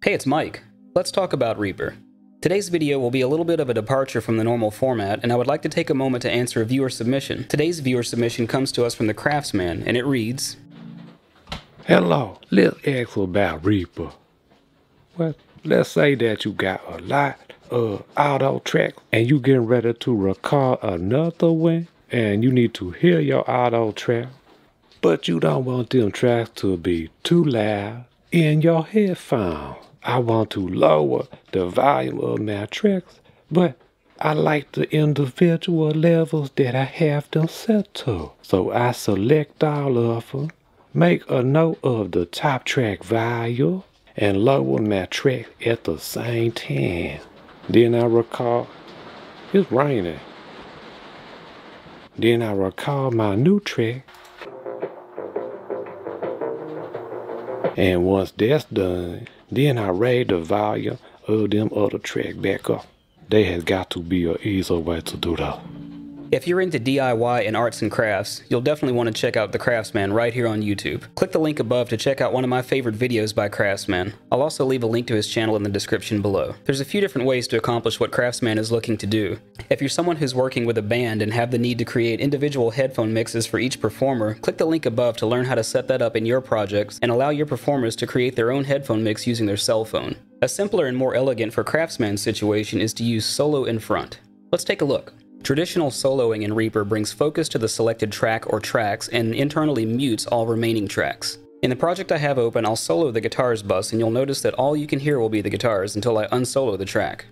Hey, it's Mike. Let's talk about Reaper. Today's video will be a little bit of a departure from the normal format, and I would like to take a moment to answer a viewer submission. Today's viewer submission comes to us from the Crafsman, and it reads, Hello, let's ask about Reaper. Well, let's say that you got a lot of auto tracks and you getting ready to record another one, and you need to hear your auto track, but you don't want them tracks to be too loud in your headphones. I want to lower the volume of my tracks, but I like the individual levels that I have them set to. So I select all of them, make a note of the top track volume, and lower my track at the same time. Then I record, it's raining. Then I record my new track. And once that's done, then I raise the volume of them other tracks back up. There has got to be an easier way to do that. if you're into DIY and arts and crafts, you'll definitely want to check out the Crafsman right here on YouTube. Click the link above to check out one of my favorite videos by Crafsman. I'll also leave a link to his channel in the description below. There's a few different ways to accomplish what Crafsman is looking to do. If you're someone who's working with a band and have the need to create individual headphone mixes for each performer, click the link above to learn how to set that up in your projects and allow your performers to create their own headphone mix using their cell phone. A simpler and more elegant for Crafsman's situation is to use solo in front. Let's take a look. Traditional soloing in Reaper brings focus to the selected track or tracks and internally mutes all remaining tracks. In the project I have open, I'll solo the guitars bus, and you'll notice that all you can hear will be the guitars until I unsolo the track.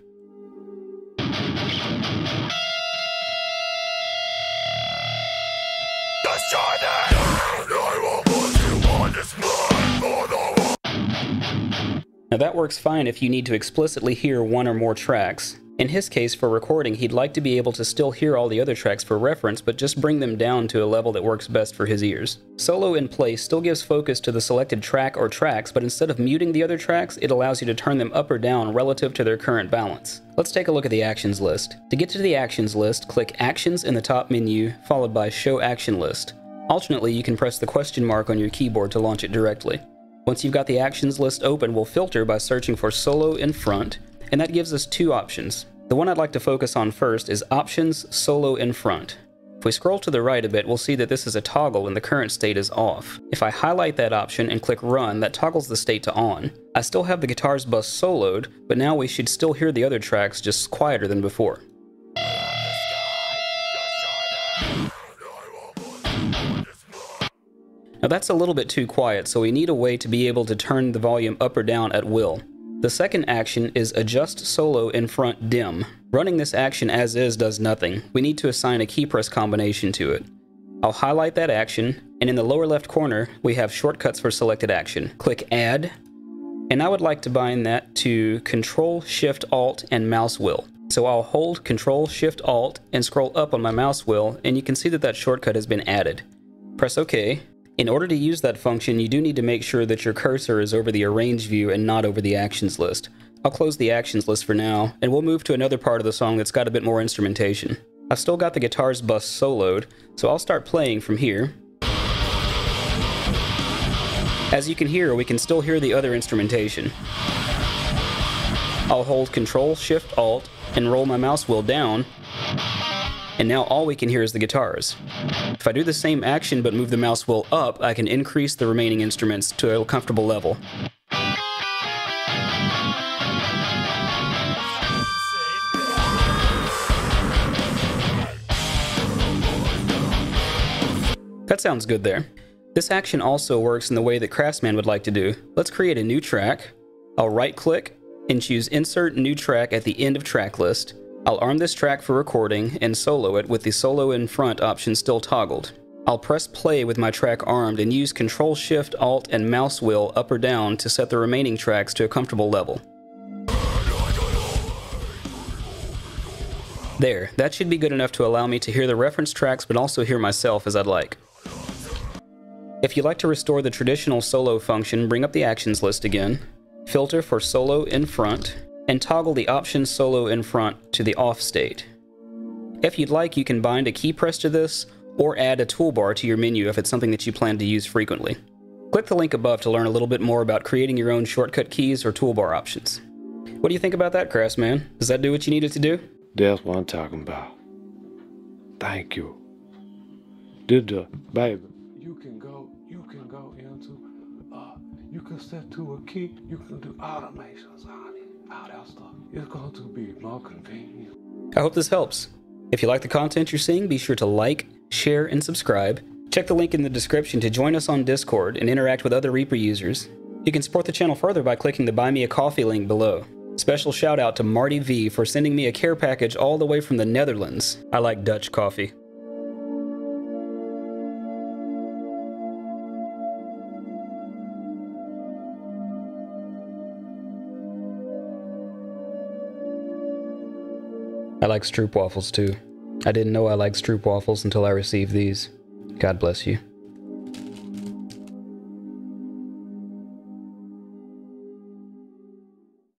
Now that works fine if you need to explicitly hear one or more tracks. In his case, for recording, he'd like to be able to still hear all the other tracks for reference, but just bring them down to a level that works best for his ears. Solo in place still gives focus to the selected track or tracks, but instead of muting the other tracks, it allows you to turn them up or down relative to their current balance. Let's take a look at the actions list. To get to the actions list, click Actions in the top menu, followed by Show Action List. Alternately, you can press the question mark on your keyboard to launch it directly. Once you've got the actions list open, we'll filter by searching for Solo in Front, and that gives us two options. The one I'd like to focus on first is Options Solo in Front. If we scroll to the right a bit, we'll see that this is a toggle and the current state is off. If I highlight that option and click Run, that toggles the state to on. I still have the guitars bus soloed, but now we should still hear the other tracks just quieter than before. Now that's a little bit too quiet, so we need a way to be able to turn the volume up or down at will. The second action is Adjust Solo in Front Dim. Running this action as is does nothing. We need to assign a key press combination to it. I'll highlight that action, and in the lower left corner, we have shortcuts for selected action. Click Add, and I would like to bind that to Control, Shift, Alt, and mouse wheel. So I'll hold Control, Shift, Alt, and scroll up on my mouse wheel, and you can see that that shortcut has been added. Press OK. In order to use that function, you do need to make sure that your cursor is over the Arrange view and not over the Actions list. I'll close the Actions list for now, and we'll move to another part of the song that's got a bit more instrumentation. I've still got the guitars bus soloed, so I'll start playing from here. As you can hear, we can still hear the other instrumentation. I'll hold Control, Shift, Alt, and roll my mouse wheel down, and now all we can hear is the guitars. If I do the same action but move the mouse wheel up, I can increase the remaining instruments to a comfortable level. That sounds good there. This action also works in the way that Crafsman would like to do. Let's create a new track. I'll right-click and choose Insert New Track at the end of track list. I'll arm this track for recording and solo it with the Solo in Front option still toggled. I'll press play with my track armed and use Control, Shift, Alt, and mouse wheel up or down to set the remaining tracks to a comfortable level. There, that should be good enough to allow me to hear the reference tracks but also hear myself as I'd like. If you'd like to restore the traditional solo function, bring up the actions list again, filter for Solo in Front, and toggle the option Solo in Front to the off state. If you'd like, you can bind a key press to this, or add a toolbar to your menu if it's something that you plan to use frequently. Click the link above to learn a little bit more about creating your own shortcut keys or toolbar options. What do you think about that, Crafsman? Does that do what you need it to do? That's what I'm talking about. Thank you. Baby, you can go into, you can set to a key, you can do automations on it, all that stuff. It's going to be more convenient. I hope this helps. If you like the content you're seeing, be sure to like, share, and subscribe. Check the link in the description to join us on Discord and interact with other Reaper users. You can support the channel further by clicking the Buy Me a Coffee link below. Special shout out to Marty V for sending me a care package all the way from the Netherlands. I like Dutch coffee. I like stroopwafels too. I didn't know I liked stroopwafels until I received these. God bless you.